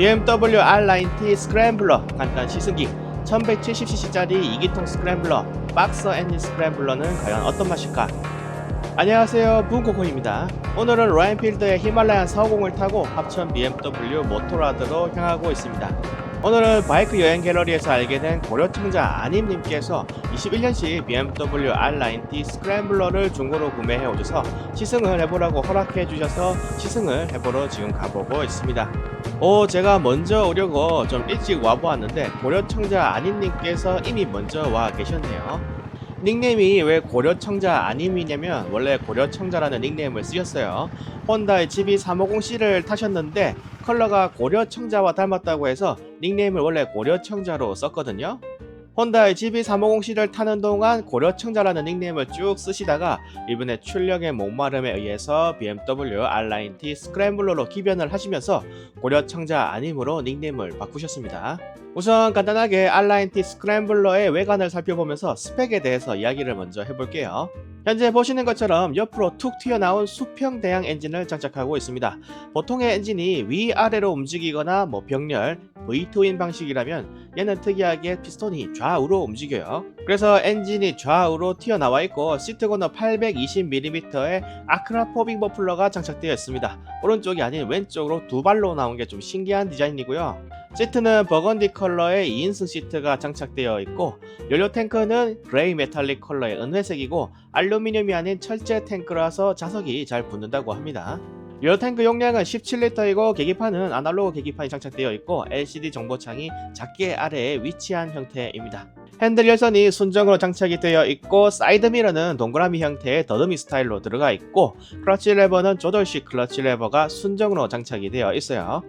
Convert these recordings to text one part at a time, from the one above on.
BMW R9T 스크램블러 간단 시승기 1170cc짜리 2기통 스크램블러 박서 엔진 스크램블러는 과연 어떤 맛일까? 안녕하세요, 부코코입니다. 오늘은 로얄필드의 히말라얀 450을 타고 합천 BMW 모토라드로 향하고 있습니다. 오늘은 바이크 여행 갤러리에서 알게 된 고려청자 아님님께서 21년식 BMW R9T 스크램블러를 중고로 구매해 오셔서 시승을 해보라고 허락해 주셔서 시승을 해보러 지금 가보고 있습니다. 제가 먼저 오려고 좀 일찍 와보았는데 고려청자 아님님께서 이미 먼저 와 계셨네요. 닉네임이 왜 고려청자 아님이냐면 원래 고려청자라는 닉네임을 쓰셨어요. 혼다의 GB350C를 타셨는데 컬러가 고려청자와 닮았다고 해서 닉네임을 원래 고려청자로 썼거든요. 혼다의 GB350C를 타는 동안 고려청자라는 닉네임을 쭉 쓰시다가 이번에 출력의 목마름에 의해서 BMW R9T 스크램블러로 기변을 하시면서 고려청자 아님으로 닉네임을 바꾸셨습니다. 우선 간단하게 R9T 스크램블러의 외관을 살펴보면서 스펙에 대해서 이야기를 먼저 해볼게요. 현재 보시는 것처럼 옆으로 툭 튀어나온 수평 대양 엔진을 장착하고 있습니다. 보통의 엔진이 위아래로 움직이거나 병렬, V2인 방식이라면 얘는 특이하게 피스톤이 좌우로 움직여요. 그래서 엔진이 좌우로 튀어나와 있고 시트고너 820mm의 아크라포빅 머플러가 장착되어 있습니다. 오른쪽이 아닌 왼쪽으로 두 발로 나온 게 좀 신기한 디자인이고요. 시트는 버건디 컬러의 2인승 시트가 장착되어 있고 연료 탱크는 그레이 메탈릭 컬러의 은회색이고 알루미늄이 아닌 철제 탱크라서 자석이 잘 붙는다고 합니다. 연료 탱크 용량은 17L이고 계기판은 아날로그 계기판이 장착되어 있고 LCD 정보창이 작게 아래에 위치한 형태입니다. 핸들 열선이 순정으로 장착이 되어 있고 사이드 미러는 동그라미 형태의 더듬이 스타일로 들어가 있고 클러치 레버는 조절식 클러치 레버가 순정으로 장착이 되어 있어요.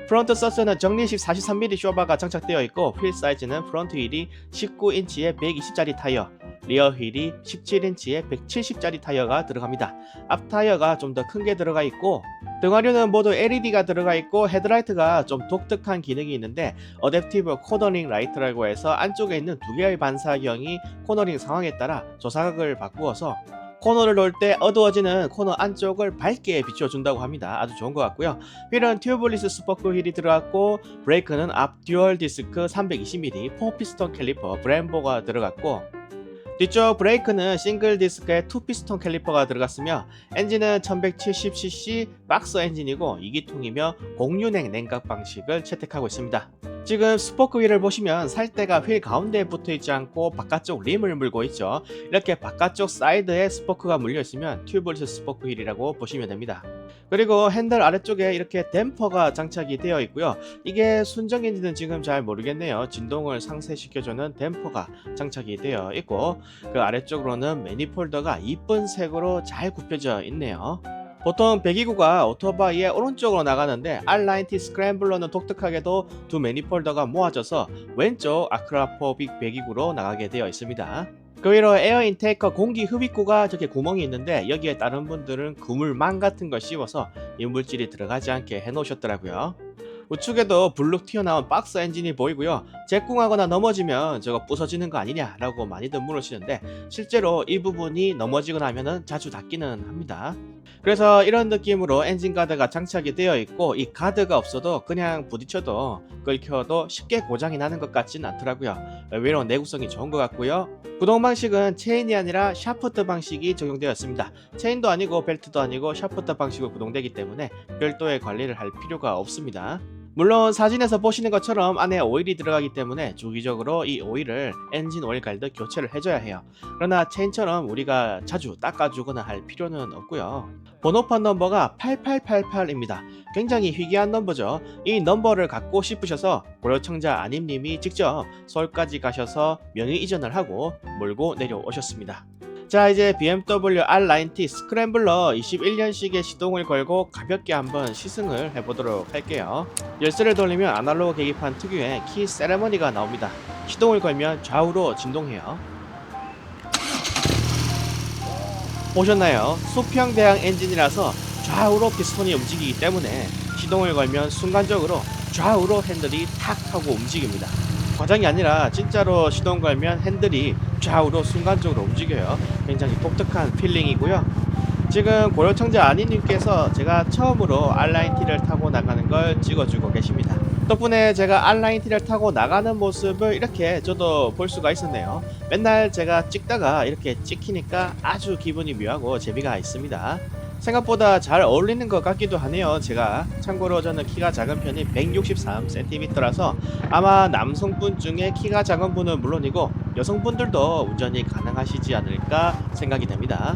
프론트 서스는 정리식 43mm 쇼바가 장착되어 있고 휠 사이즈는 프론트 휠이 19인치의 120짜리 타이어, 리어 휠이 17인치의 170짜리 타이어가 들어갑니다. 앞 타이어가 좀 더 큰 게 들어가 있고 등화류는 모두 LED가 들어가 있고 헤드라이트가 좀 독특한 기능이 있는데 어댑티브 코너링 라이트라고 해서 안쪽에 있는 두 개의 반사경이 코너링 상황에 따라 조사각을 바꾸어서 코너를 놓을 때 어두워지는 코너 안쪽을 밝게 비춰준다고 합니다. 아주 좋은 것 같고요. 휠은 튜브리스 스포크 휠이 들어갔고 브레이크는 앞 듀얼 디스크 320mm 4피스톤 캘리퍼 브렘보가 들어갔고 뒤쪽 브레이크는 싱글 디스크에 2피스톤 캘리퍼가 들어갔으며 엔진은 1170cc 박스 엔진이고 2기통이며 공륜행 냉각 방식을 채택하고 있습니다. 지금 스포크 휠을 보시면 살대가 휠 가운데에 붙어있지 않고 바깥쪽 림을 물고 있죠. 이렇게 바깥쪽 사이드에 스포크가 물려있으면 튜브리스 스포크 휠이라고 보시면 됩니다. 그리고 핸들 아래쪽에 이렇게 댐퍼가 장착이 되어 있고요. 이게 순정인지는 지금 잘 모르겠네요. 진동을 상쇄시켜주는 댐퍼가 장착이 되어 있고 그 아래쪽으로는 매니폴더가 이쁜 색으로 잘 굽혀져 있네요. 보통 배기구가 오토바이의 오른쪽으로 나가는데 R9T 스크램블러는 독특하게도 두 매니폴더가 모아져서 왼쪽 아크라포빅 배기구로 나가게 되어 있습니다. 그 위로 에어 인테이커 공기 흡입구가 저렇게 구멍이 있는데 여기에 다른 분들은 그물망 같은 걸 씌워서 이물질이 들어가지 않게 해놓으셨더라고요. 우측에도 불룩 튀어나온 박스 엔진이 보이고요. 제꿍하거나 넘어지면 저거 부서지는 거 아니냐라고 많이들 물으시는데 실제로 이 부분이 넘어지거나 하면은 자주 닿기는 합니다. 그래서 이런 느낌으로 엔진 가드가 장착이 되어 있고 이 가드가 없어도 그냥 부딪혀도 끓여도 쉽게 고장이 나는 것 같진 않더라고요. 의외로 내구성이 좋은 것 같고요. 구동 방식은 체인이 아니라 샤프트 방식이 적용되었습니다. 체인도 아니고 벨트도 아니고 샤프트 방식으로 구동되기 때문에 별도의 관리를 할 필요가 없습니다. 물론 사진에서 보시는 것처럼 안에 오일이 들어가기 때문에 주기적으로 이 오일을 엔진 오일 갈드 교체를 해줘야 해요. 그러나 체인처럼 우리가 자주 닦아주거나 할 필요는 없고요. 번호판 넘버가 8888입니다. 굉장히 희귀한 넘버죠. 이 넘버를 갖고 싶으셔서 고려청자 아님님이 직접 서울까지 가셔서 명의 이전을 하고 몰고 내려오셨습니다. 자, 이제 BMW R9T 스크램블러 21년식의 시동을 걸고 가볍게 한번 시승을 해보도록 할게요. 열쇠를 돌리면 아날로그 계기판 특유의 키 세레머니가 나옵니다. 시동을 걸면 좌우로 진동해요. 보셨나요? 수평 대양 엔진이라서 좌우로 피스톤이 움직이기 때문에 시동을 걸면 순간적으로 좌우로 핸들이 탁 하고 움직입니다. 과장이 아니라 진짜로 시동 걸면 핸들이 좌우로 순간적으로 움직여요. 굉장히 독특한 필링이고요. 지금 고려청자 아니님께서 제가 처음으로 R9T를 타고 나가는 걸 찍어주고 계십니다. 덕분에 제가 R9T를 타고 나가는 모습을 이렇게 저도 볼 수가 있었네요. 맨날 제가 찍다가 이렇게 찍히니까 아주 기분이 묘하고 재미가 있습니다. 생각보다 잘 어울리는 것 같기도 하네요. 제가 참고로 저는 키가 작은 편이 163cm라서 아마 남성분 중에 키가 작은 분은 물론이고 여성분들도 운전이 가능하시지 않을까 생각이 됩니다.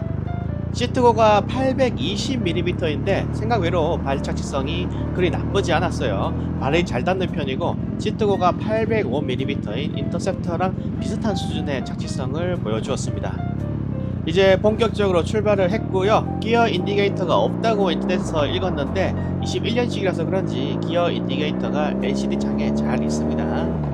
시트고가 820mm인데 생각외로 발 착지성이 그리 나쁘지 않았어요. 발이 잘 닿는 편이고 시트고가 805mm인 인터셉터랑 비슷한 수준의 착지성을 보여주었습니다. 이제 본격적으로 출발을 했고요. 기어 인디게이터가 없다고 인터넷에서 읽었는데 21년식이라서 그런지 기어 인디게이터가 LCD 창에 잘 있습니다.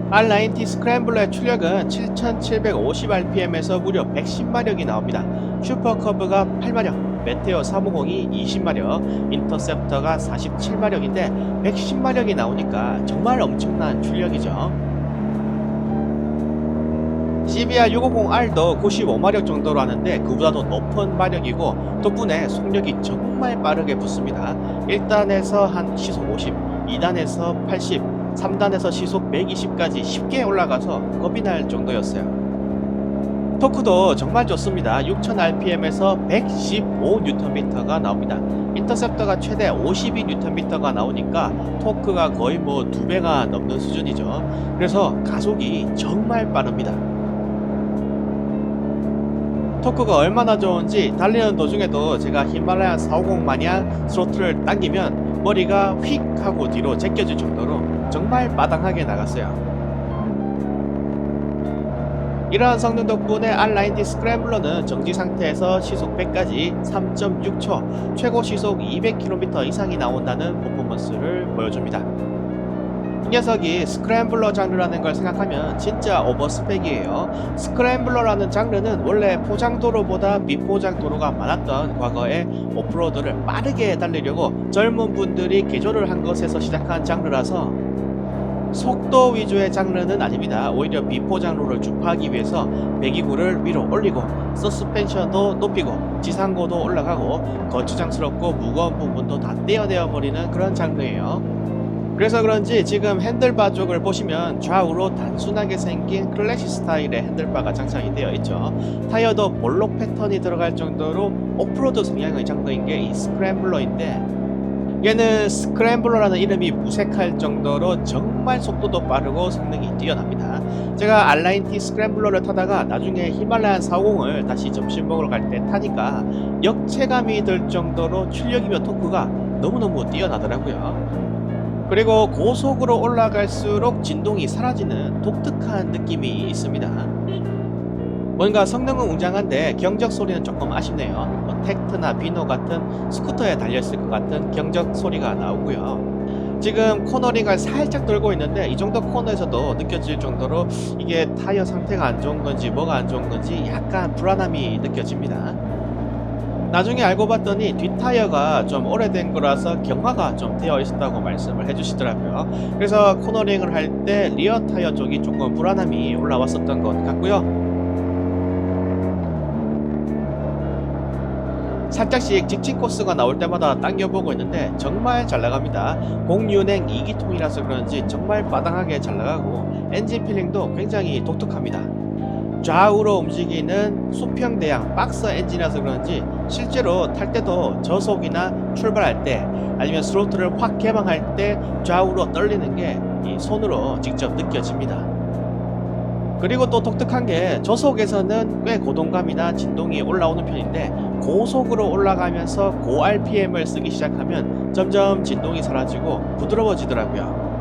R9T 스크램블러의 출력은 7750rpm에서 무려 110마력이 나옵니다. 슈퍼커브가 8마력, 메테오 350이 20마력, 인터셉터가 47마력인데 110마력이 나오니까 정말 엄청난 출력이죠. CBR650R도 95마력 정도로 하는데 그보다도 높은 마력이고 덕분에 속력이 정말 빠르게 붙습니다. 1단에서 한 시속 50, 2단에서 80, 3단에서 시속 120까지 쉽게 올라가서 겁이 날 정도였어요. 토크도 정말 좋습니다. 6000rpm에서 115Nm가 나옵니다. 인터셉터가 최대 52Nm가 나오니까 토크가 거의 뭐 2배가 넘는 수준이죠. 그래서 가속이 정말 빠릅니다. 토크가 얼마나 좋은지 달리는 도중에도 제가 히말라야 450 마냥 스로틀을 당기면 머리가 휙 하고 뒤로 제껴질 정도로 정말 마당하게 나갔어요. 이러한 성능 덕분에 R9T 스크램블러는 정지 상태에서 시속 100까지 3.6초, 최고 시속 200km 이상이 나온다는 퍼포먼스를 보여줍니다. 이 녀석이 스크램블러 장르라는 걸 생각하면 진짜 오버스펙이에요. 스크램블러라는 장르는 원래 포장도로보다 미포장도로가 많았던 과거에 오프로드를 빠르게 달리려고 젊은 분들이 개조를 한 것에서 시작한 장르라서 속도 위주의 장르는 아닙니다. 오히려 비포장로를 주파하기 위해서 배기구를 위로 올리고 서스펜션도 높이고 지상고도 올라가고 거추장스럽고 무거운 부분도 다 떼어내어 버리는 그런 장르예요. 그래서 그런지 지금 핸들바 쪽을 보시면 좌우로 단순하게 생긴 클래식 스타일의 핸들바가 장착이 되어 있죠. 타이어도 볼록 패턴이 들어갈 정도로 오프로드 성향의 장르인 게 이 스크램블러인데 얘는 스크램블러라는 이름이 무색할 정도로 정말 속도도 빠르고 성능이 뛰어납니다. 제가 R9T 스크램블러를 타다가 나중에 히말라얀 450을 다시 점심 먹으러 갈 때 타니까 역체감이 들 정도로 출력이며 토크가 너무너무 뛰어나더라고요. 그리고 고속으로 올라갈수록 진동이 사라지는 독특한 느낌이 있습니다. 뭔가 성능은 웅장한데 경적 소리는 조금 아쉽네요. 뭐 텍트나 비노 같은 스쿠터에 달려있을 것 같은 경적 소리가 나오고요. 지금 코너링을 살짝 돌고 있는데 이 정도 코너에서도 느껴질 정도로 이게 타이어 상태가 안 좋은 건지 뭐가 안 좋은 건지 약간 불안함이 느껴집니다. 나중에 알고 봤더니 뒷타이어가 좀 오래된 거라서 경화가 좀 되어 있었다고 말씀을 해주시더라고요. 그래서 코너링을 할 때 리어 타이어 쪽이 조금 불안함이 올라왔었던 것 같고요. 살짝씩 직진 코스가 나올 때마다 당겨보고 있는데 정말 잘 나갑니다. 공유냉 2기통이라서 그런지 정말 마당하게 잘 나가고 엔진 필링도 굉장히 독특합니다. 좌우로 움직이는 수평대양 박스 엔진이라서 그런지 실제로 탈 때도 저속이나 출발할 때 아니면 스로틀을 확 개방할 때 좌우로 떨리는 게 이 손으로 직접 느껴집니다. 그리고 또 독특한 게 저속에서는 꽤 고동감이나 진동이 올라오는 편인데 고속으로 올라가면서 고 RPM을 쓰기 시작하면 점점 진동이 사라지고 부드러워지더라고요.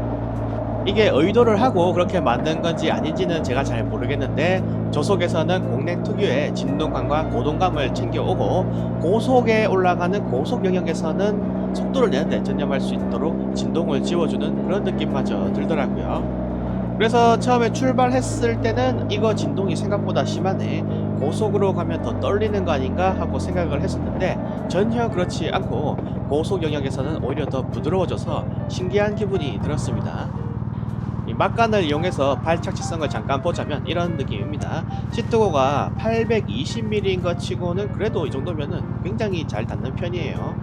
이게 의도를 하고 그렇게 만든 건지 아닌지는 제가 잘 모르겠는데 저속에서는 공랭 특유의 진동감과 고동감을 챙겨오고 고속에 올라가는 고속 영역에서는 속도를 내는데 전념할 수 있도록 진동을 지워주는 그런 느낌마저 들더라고요. 그래서 처음에 출발했을 때는 이거 진동이 생각보다 심하네, 고속으로 가면 더 떨리는 거 아닌가 하고 생각을 했었는데 전혀 그렇지 않고 고속 영역에서는 오히려 더 부드러워져서 신기한 기분이 들었습니다. 이 막간을 이용해서 발 착지성을 잠깐 보자면 이런 느낌입니다. 시트고가 820mm인 것 치고는 그래도 이 정도면은 굉장히 잘 닿는 편이에요.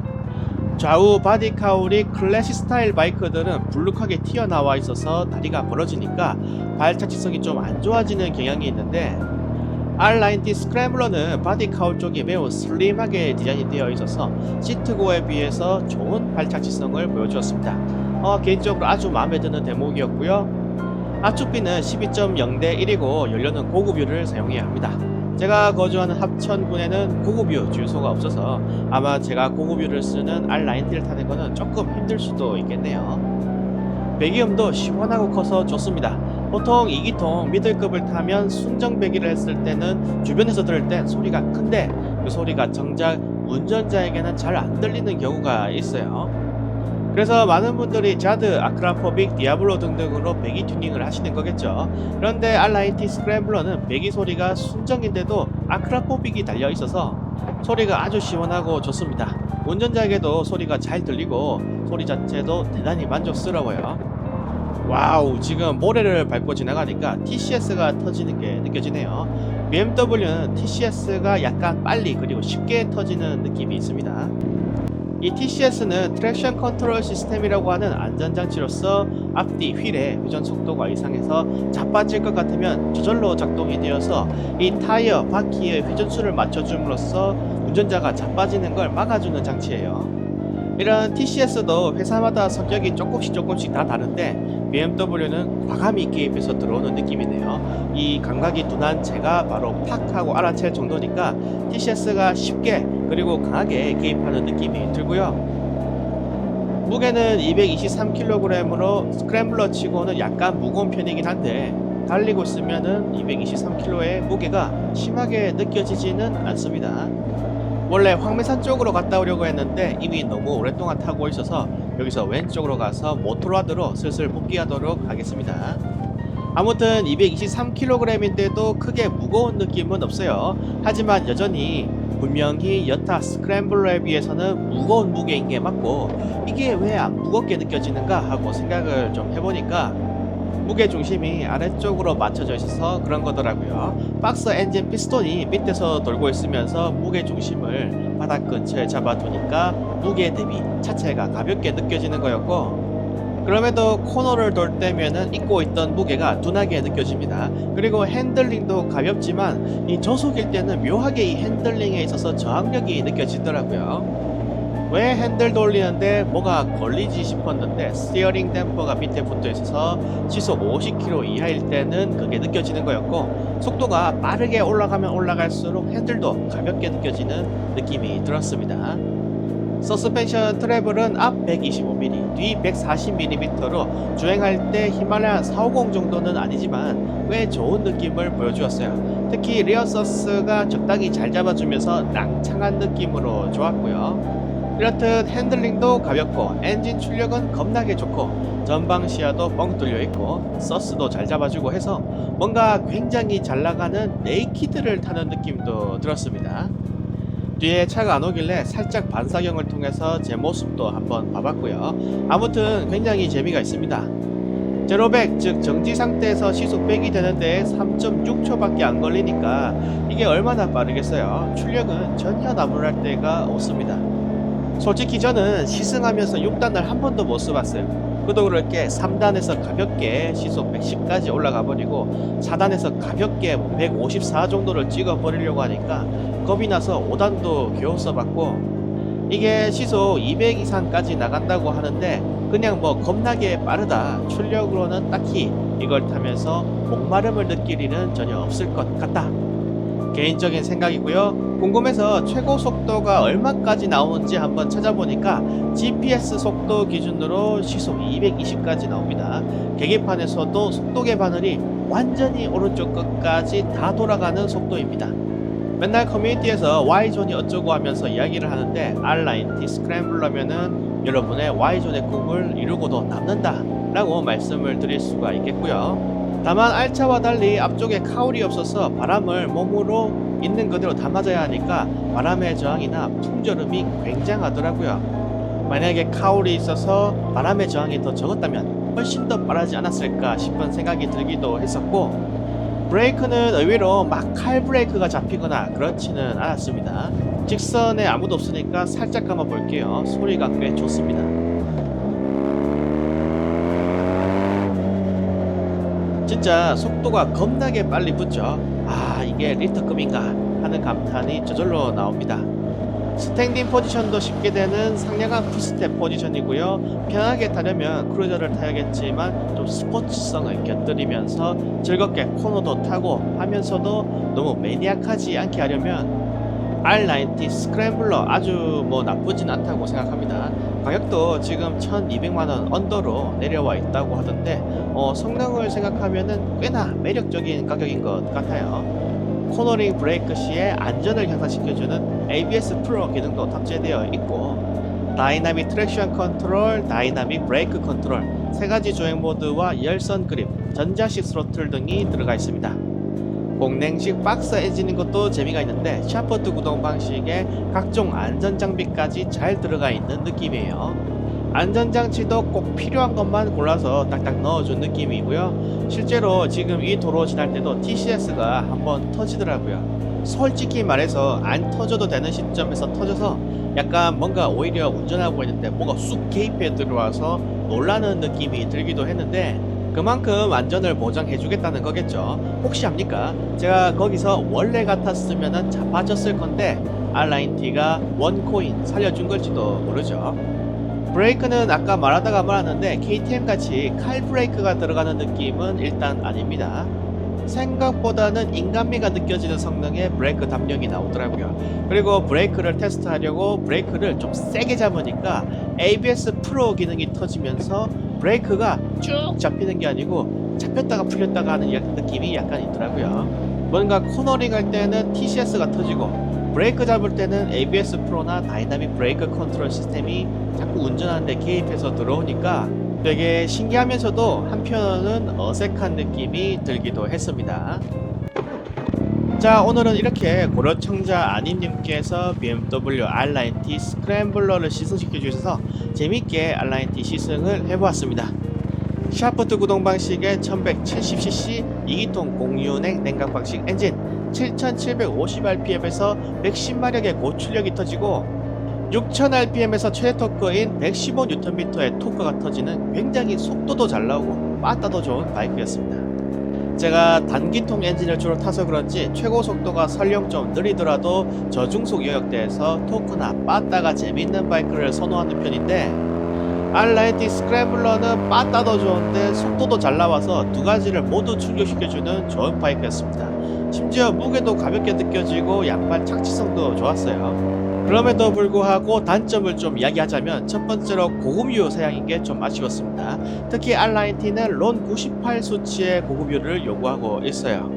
좌우 바디 카울이 클래식 스타일 바이크들은 불룩하게 튀어나와 있어서 다리가 벌어지니까 발차지성이 좀 안 좋아지는 경향이 있는데 R90 스크램블러는 바디 카울 쪽이 매우 슬림하게 디자인이 되어 있어서 시트고에 비해서 좋은 발차지성을 보여주었습니다. 개인적으로 아주 마음에 드는 대목이었고요. 앞축비는 12.0대 1이고 연료는 고급유를 사용해야 합니다. 제가 거주하는 합천군에는 고급유 주유소가 없어서 아마 제가 고급유를 쓰는 R90를 타는 것은 조금 힘들 수도 있겠네요. 배기음도 시원하고 커서 좋습니다. 보통 2기통 미들급을 타면 순정 배기를 했을 때는 주변에서 들을 땐 소리가 큰데 그 소리가 정작 운전자에게는 잘 안 들리는 경우가 있어요. 그래서 많은 분들이 자드, 아크라포빅, 디아블로 등등으로 배기 튜닝을 하시는 거겠죠. 그런데 R90 스크램블러는 배기 소리가 순정인데도 아크라포빅이 달려 있어서 소리가 아주 시원하고 좋습니다. 운전자에게도 소리가 잘 들리고 소리 자체도 대단히 만족스러워요. 와우, 지금 모래를 밟고 지나가니까 TCS가 터지는 게 느껴지네요. BMW는 TCS가 약간 빨리 그리고 쉽게 터지는 느낌이 있습니다. 이 TCS는 트랙션 컨트롤 시스템이라고 하는 안전장치로서 앞뒤 휠의 회전 속도가 이상해서 자빠질 것 같으면 저절로 작동이 되어서 이 타이어, 바퀴의 회전수를 맞춰줌으로써 운전자가 자빠지는 걸 막아주는 장치예요. 이런 TCS도 회사마다 성격이 조금씩 다 다른데 BMW는 과감히 개입해서 들어오는 느낌이네요. 이 감각이 둔한 제가 바로 팍 하고 알아챌 정도니까 TCS가 쉽게 그리고 강하게 개입하는 느낌이 들고요. 무게는 223kg으로 스크램블러 치고는 약간 무거운 편이긴 한데 달리고 있으면은 223kg의 무게가 심하게 느껴지지는 않습니다. 원래 황매산 쪽으로 갔다 오려고 했는데 이미 너무 오랫동안 타고 있어서 여기서 왼쪽으로 가서 모토라드로 슬슬 복귀하도록 하겠습니다. 아무튼 223kg인데도 크게 무거운 느낌은 없어요. 하지만 여전히 분명히 여타 스크램블러에 비해서는 무거운 무게인 게 맞고 이게 왜 안 무겁게 느껴지는가 하고 생각을 좀 해보니까 무게 중심이 아래쪽으로 맞춰져 있어서 그런 거더라고요. 박스 엔진 피스톤이 밑에서 돌고 있으면서 무게 중심을 바닥 근처에 잡아두니까 무게 대비 차체가 가볍게 느껴지는 거였고 그럼에도 코너를 돌 때면은 잊고 있던 무게가 둔하게 느껴집니다. 그리고 핸들링도 가볍지만 이 저속일 때는 묘하게 이 핸들링에 있어서 저항력이 느껴지더라고요. 왜 핸들 돌리는데 뭐가 걸리지 싶었는데 스티어링 댐퍼가 밑에 붙어 있어서 시속 50km 이하일 때는 그게 느껴지는 거였고 속도가 빠르게 올라가면 올라갈수록 핸들도 가볍게 느껴지는 느낌이 들었습니다. 서스펜션 트래블은 앞 125mm, 뒤 140mm로 주행할 때 히말라얀 450 정도는 아니지만 꽤 좋은 느낌을 보여주었어요. 특히 리어 서스가 적당히 잘 잡아주면서 낭창한 느낌으로 좋았고요. 이렇듯 핸들링도 가볍고 엔진 출력은 겁나게 좋고 전방 시야도 뻥 뚫려 있고 서스도 잘 잡아주고 해서 뭔가 굉장히 잘 나가는 네이키드를 타는 느낌도 들었습니다. 뒤에 차가 안 오길래 살짝 반사경을 통해서 제 모습도 한번 봐봤고요. 아무튼 굉장히 재미가 있습니다. 제로백 즉 정지 상태에서 시속 100이 되는데 3.6초밖에 안 걸리니까 이게 얼마나 빠르겠어요. 출력은 전혀 나무랄 데가 없습니다. 솔직히 저는 시승하면서 6단을 한 번도 못 써봤어요. 그도 그럴 게 3단에서 가볍게 시속 110까지 올라가 버리고 4단에서 가볍게 154 정도를 찍어 버리려고 하니까 겁이 나서 5단도 겨우 써봤고 이게 시속 200 이상까지 나간다고 하는데 그냥 뭐 겁나게 빠르다 출력으로는 딱히 이걸 타면서 목마름을 느낄 일은 전혀 없을 것 같다. 개인적인 생각이고요. 궁금해서 최고 속도가 얼마까지 나오는지 한번 찾아보니까 GPS 속도 기준으로 시속 220까지 나옵니다. 계기판에서도 속도계 바늘이 완전히 오른쪽 끝까지 다 돌아가는 속도입니다. 맨날 커뮤니티에서 Y존이 어쩌고 하면서 이야기를 하는데 R90 스크램블러면은 여러분의 Y존의 꿈을 이루고도 남는다 라고 말씀을 드릴 수가 있겠고요. 다만 R차와 달리 앞쪽에 카울이 없어서 바람을 몸으로 있는 그대로 담아줘야 하니까 바람의 저항이나 풍절음이 굉장하더라고요. 만약에 카울이 있어서 바람의 저항이 더 적었다면 훨씬 더 빠르지 않았을까 싶은 생각이 들기도 했었고 브레이크는 의외로 막 칼 브레이크가 잡히거나 그렇지는 않았습니다. 직선에 아무도 없으니까 살짝 감아 볼게요. 소리가 꽤 좋습니다. 진짜 속도가 겁나게 빨리 붙죠. 아, 이게 리터급인가 하는 감탄이 저절로 나옵니다. 스탠딩 포지션도 쉽게 되는 상냥한 풀스텝 포지션이고요. 편하게 타려면 크루저를 타야겠지만 좀 스포츠성을 곁들이면서 즐겁게 코너도 타고 하면서도 너무 매니악하지 않게 하려면 R90 스크램블러 아주 뭐 나쁘진 않다고 생각합니다. 가격도 지금 1200만원 언더로 내려와 있다고 하던데 성능을 생각하면은 꽤나 매력적인 가격인 것 같아요. 코너링 브레이크 시에 안전을 향상시켜주는 ABS 프로 기능도 탑재되어 있고 다이나믹 트랙션 컨트롤, 다이나믹 브레이크 컨트롤, 3가지 주행 모드와 열선 그립, 전자식 스로틀 등이 들어가 있습니다. 공냉식 박스 엔진인 것도 재미가 있는데 샤프트 구동 방식에 각종 안전장비까지 잘 들어가 있는 느낌이에요. 안전장치도 꼭 필요한 것만 골라서 딱딱 넣어준 느낌이고요. 실제로 지금 이 도로 지날 때도 TCS가 한번 터지더라고요. 솔직히 말해서 안 터져도 되는 시점에서 터져서 약간 뭔가 오히려 운전하고 있는데 뭐가 쑥 개입해 들어와서 놀라는 느낌이 들기도 했는데 그만큼 안전을 보장해주겠다는 거겠죠. 혹시 압니까? 제가 거기서 원래 같았으면 자빠졌을 건데 R9T가 원코인 살려준 걸지도 모르죠. 브레이크는 아까 말하다가 말았는데 KTM같이 칼 브레이크가 들어가는 느낌은 일단 아닙니다. 생각보다는 인간미가 느껴지는 성능의 브레이크 담력이 나오더라고요. 그리고 브레이크를 테스트하려고 브레이크를 좀 세게 잡으니까 ABS 프로 기능이 터지면서 브레이크가 쭉 잡히는 게 아니고 잡혔다가 풀렸다가 하는 느낌이 약간 있더라고요. 뭔가 코너링 할 때는 TCS가 터지고 브레이크 잡을 때는 ABS 프로나 다이나믹 브레이크 컨트롤 시스템이 자꾸 운전하는데 개입해서 들어오니까 되게 신기하면서도 한편은 어색한 느낌이 들기도 했습니다. 자, 오늘은 이렇게 고려청자 아님님께서 BMW R9T 스크램블러를 시승시켜 주셔서 재밌게 R9T 시승을 해보았습니다. 샤프트 구동 방식의 1170cc 2기통 공유냉 냉각 방식 엔진 7750rpm에서 110마력의 고출력이 터지고 6000rpm에서 최대 토크인 115Nm의 토크가 터지는 굉장히 속도도 잘 나오고 빠따도 좋은 바이크였습니다. 제가 단기통 엔진을 주로 타서 그런지 최고 속도가 설령 좀 느리더라도 저중속 여역대에서 토크나 빠따가 재밌는 바이크를 선호하는 편인데 R90 스크램블러는 빠따도 좋은데 속도도 잘 나와서 두 가지를 모두 충족시켜주는 좋은 바이크였습니다. 심지어 무게도 가볍게 느껴지고 양발 착지성도 좋았어요. 그럼에도 불구하고 단점을 좀 이야기하자면 첫 번째로 고급유 사양인 게 좀 아쉬웠습니다. 특히 R90는 론 98 수치의 고급유를 요구하고 있어요.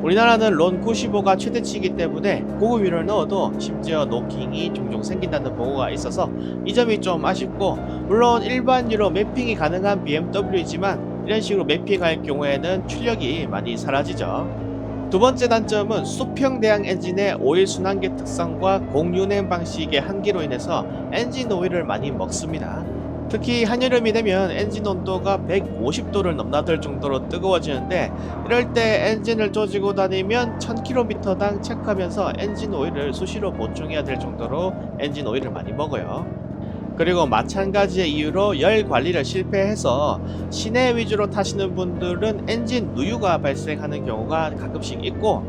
우리나라는 론 95가 최대치이기 때문에 고급유를 넣어도 심지어 노킹이 종종 생긴다는 보고가 있어서 이 점이 좀 아쉽고, 물론 일반유로 매핑이 가능한 BMW이지만 이런 식으로 매핑할 경우에는 출력이 많이 사라지죠. 두 번째 단점은 수평 대항 엔진의 오일 순환계 특성과 공유냉 방식의 한계로 인해서 엔진 오일을 많이 먹습니다. 특히 한여름이 되면 엔진 온도가 150도를 넘나들 정도로 뜨거워지는데, 이럴 때 엔진을 조지고 다니면 1000km당 체크하면서 엔진 오일을 수시로 보충해야 될 정도로 엔진 오일을 많이 먹어요. 그리고 마찬가지의 이유로 열 관리를 실패해서 시내 위주로 타시는 분들은 엔진 누유가 발생하는 경우가 가끔씩 있고,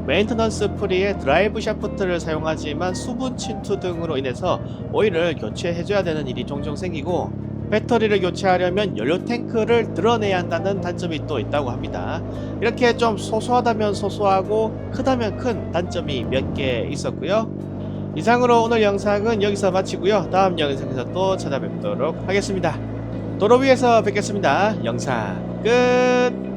메인터넌스 프리의 드라이브 샤프트를 사용하지만 수분 침투 등으로 인해서 오일을 교체해줘야 되는 일이 종종 생기고, 배터리를 교체하려면 연료 탱크를 드러내야 한다는 단점이 또 있다고 합니다. 이렇게 좀 소소하다면 소소하고 크다면 큰 단점이 몇 개 있었고요. 이상으로 오늘 영상은 여기서 마치고요. 다음 영상에서 또 찾아뵙도록 하겠습니다. 도로 위에서 뵙겠습니다. 영상 끝.